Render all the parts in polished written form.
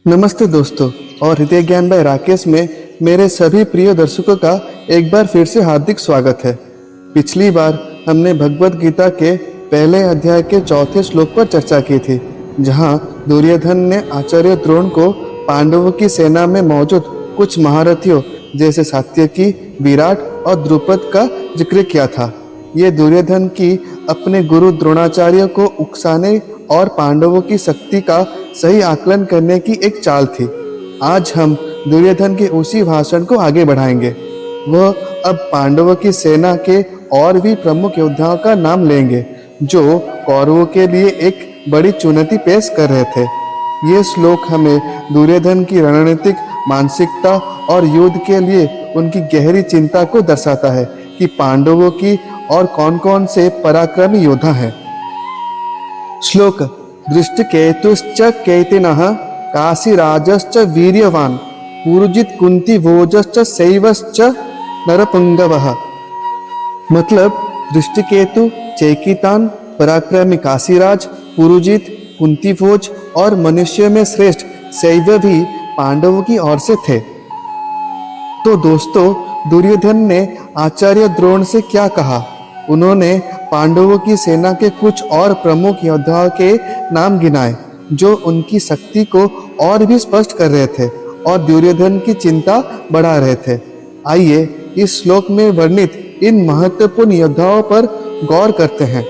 नमस्ते दोस्तों और हृदय ज्ञान बाय राकेश में मेरे सभी प्रिय दर्शकों का एक बार फिर से हार्दिक स्वागत है। पिछली बार हमने भगवत गीता के पहले अध्याय के चौथे श्लोक पर चर्चा की थी, जहां दुर्योधन ने आचार्य द्रोण को पांडवों की सेना में मौजूद कुछ महारथियों जैसे सात्यकी, विराट और द्रुपद का जिक्र किया था। ये दुर्योधन की अपने गुरु द्रोणाचार्य को उकसाने और पांडवों की शक्ति का सही आकलन करने की एक चाल थी। आज हम दुर्योधन के उसी भाषण को आगे बढ़ाएंगे। वह अब पांडवों की सेना के और भी प्रमुख योद्धाओं का नाम लेंगे जो कौरवों के लिए एक बड़ी चुनौती पेश कर रहे थे। ये श्लोक हमें दुर्योधन की रणनीतिक मानसिकता और युद्ध के लिए उनकी गहरी चिंता को दर्शाता है कि पांडवों की और कौन कौन से पराक्रमी योद्धा हैं। श्लोक दृष्टकेतुश्च कैतिनः काशीराजश्च वीर्यवान् पुरुजित कुंतीभोजश्च शैवश्च नरपुंगवः। मतलब दृष्टकेतु, चेकितान, पराक्रमी काशीराज, पुरुजित, कुंतीभोज और मनुष्य में श्रेष्ठ शैव भी पांडवों की ओर से थे। तो दोस्तों, दुर्योधन ने आचार्य द्रोण से क्या कहा? उन्होंने पांडवों की सेना के कुछ और प्रमुख योद्धाओं के नाम गिनाए जो उनकी शक्ति को और भी स्पष्ट कर रहे थे और दुर्योधन की चिंता बढ़ा रहे थे। आइए इस श्लोक में वर्णित इन महत्वपूर्ण योद्धाओं पर गौर करते हैं।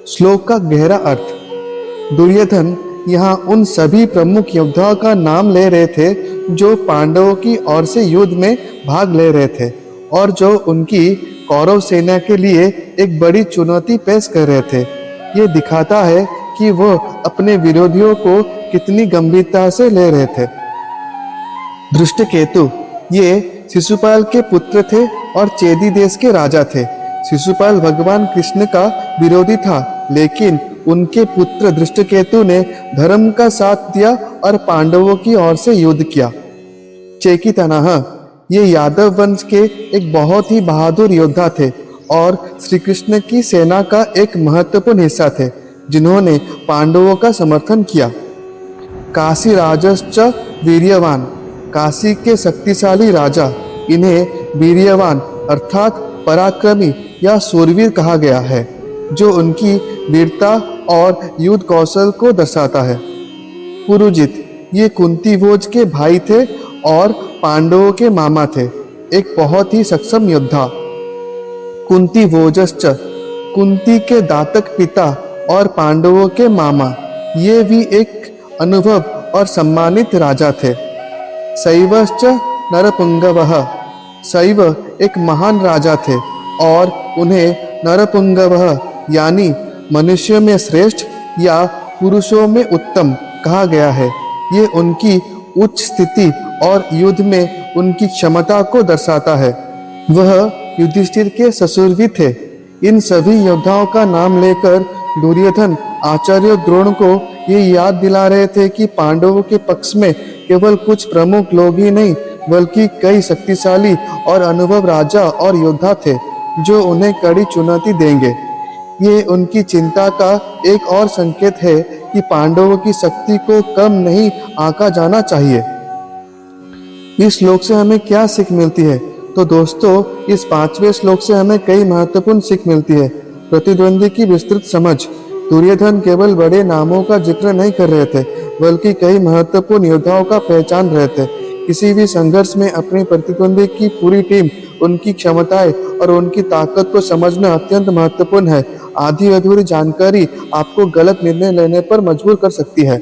श्लोक का गहरा अर्थ। दुर्योधन यहाँ उन सभी प्रमुख योद्धाओं का नाम ले रहे थे जो पांडवों की ओर से युद्ध में भाग ले रहे थे और जो उनकी कौरव सेना के लिए एक बड़ी चुनौती पेश कर रहे थे। ये दिखाता है कि वो अपने विरोधियों को कितनी गंभीरता से ले रहे थे। धृष्टकेतु ये शिशुपाल के पुत्र थे और चेदी देश के राजा थे। शिशुपाल भगवान कृष्ण का विरोधी था, लेकिन उनके पुत्र धृष्टकेतु ने धर्म का साथ दिया और पांडवों की ओर से युद्ध किया। चेकितानः ये यादव वंश के एक बहुत ही बहादुर योद्धा थे और श्री कृष्ण की सेना का एक महत्वपूर्ण हिस्सा थे जिन्होंने पांडवों का समर्थन किया। काशी राजश्च वीर्यवान, काशी के शक्तिशाली राजा, इन्हें वीर्यवान अर्थात पराक्रमी या शूरवीर कहा गया है, जो उनकी वीरता और युद्ध कौशल को दर्शाता है। पुरुजित ये कुंतीभोज के भाई थे और पांडवों के मामा थे, एक बहुत ही सक्षम योद्धा। कुंतीभोजश्च कुंती के दातक पिता और पांडवों के मामा, ये भी एक अनुभव और सम्मानित राजा थे। शैवश्च नरपुंगवः, शैव एक महान राजा थे और उन्हें नरपुंगवः यानी मनुष्य में श्रेष्ठ या पुरुषों में उत्तम कहा गया है। ये उनकी उच्च स्थिति और युद्ध में उनकी क्षमता को दर्शाता है। वह युधिष्ठिर के ससुर भी थे। इन सभी योद्धाओं का नाम लेकर दुर्योधन आचार्य द्रोण को ये याद दिला रहे थे कि पांडवों के पक्ष में केवल कुछ प्रमुख लोग ही नहीं, बल्कि कई शक्तिशाली और अनुभव राजा और योद्धा थे जो उन्हें कड़ी चुनौती देंगे। ये उनकी चिंता का एक और संकेत है कि पांडवों की शक्ति को कम नहीं आंका जाना चाहिए। इस श्लोक से हमें क्या सीख मिलती है? तो दोस्तों, इस 5वें श्लोक से हमें कई महत्वपूर्ण सीख मिलती है। प्रतिद्वंदी की विस्तृत समझ। दुर्योधन केवल बड़े नामों का जिक्र नहीं कर रहे थे, बल्कि कई महत्वपूर्ण योद्धाओं का पहचान रहे थे। किसी भी संघर्ष में अपने प्रतिद्वंदी की पूरी टीम, उनकी क्षमताएं और उनकी ताकत को समझना अत्यंत महत्वपूर्ण है। आधी अधूरी जानकारी आपको गलत निर्णय लेने पर मजबूर कर सकती है।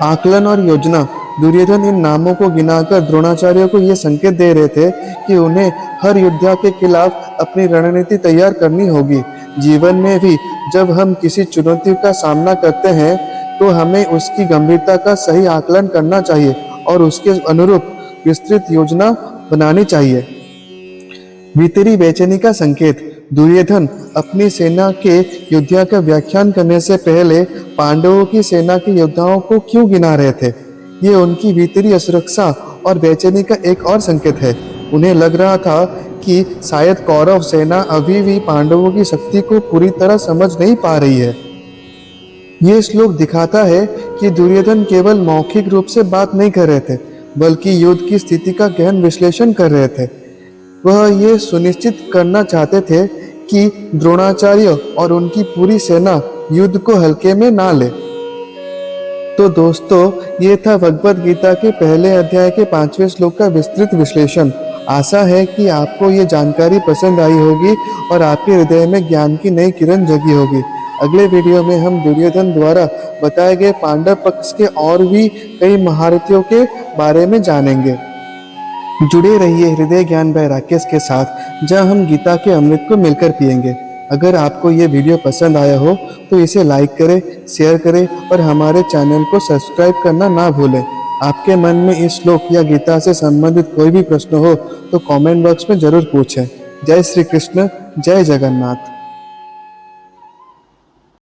आकलन और योजना। दुर्योधन इन नामों को गिनाकर द्रोणाचार्य को यह संकेत दे रहे थे कि उन्हें हर योद्धा के खिलाफ अपनी रणनीति तैयार करनी होगी। जीवन में भी जब हम किसी चुनौती का सामना करते हैं तो हमें उसकी गंभीरता का सही आकलन करना चाहिए और उसके अनुरूप विस्तृत योजना बनानी चाहिए। भीतरी बेचैनी का संकेत। दुर्योधन अपनी सेना के योद्धा का व्याख्यान करने से पहले पांडवों की सेना के योद्धाओं को क्यों गिना रहे थे? ये उनकी भीतरी असुरक्षा और बेचैनी का एक और संकेत है। उन्हें लग रहा था कि शायद कौरव सेना अभी भी पांडवों की शक्ति को पूरी तरह समझ नहीं पा रही है। ये श्लोक दिखाता है कि दुर्योधन केवल मौखिक रूप से बात नहीं कर रहे थे, बल्कि युद्ध की स्थिति का गहन विश्लेषण कर रहे थे। वह ये सुनिश्चित करना चाहते थे कि द्रोणाचार्य और उनकी पूरी सेना युद्ध को हल्के में ना ले। तो दोस्तों, ये था भगवत गीता के पहले अध्याय के 5वें श्लोक का विस्तृत विश्लेषण। आशा है कि आपको ये जानकारी पसंद आई होगी और आपके हृदय में ज्ञान की नई किरण जगी होगी। अगले वीडियो में हम दुर्योधन द्वारा बताए गए पांडव पक्ष के और भी कई महारथियों के बारे में जानेंगे। जुड़े रहिए हृदय ज्ञान बाय राकेश के साथ, जहां हम गीता के अमृत को मिलकर पिएंगे। अगर आपको ये वीडियो पसंद आया हो तो इसे लाइक करें, शेयर करें और हमारे चैनल को सब्सक्राइब करना ना भूलें। आपके मन में इस श्लोक या गीता से संबंधित कोई भी प्रश्न हो तो कमेंट बॉक्स में जरूर पूछें। जय श्री कृष्ण, जय जगन्नाथ।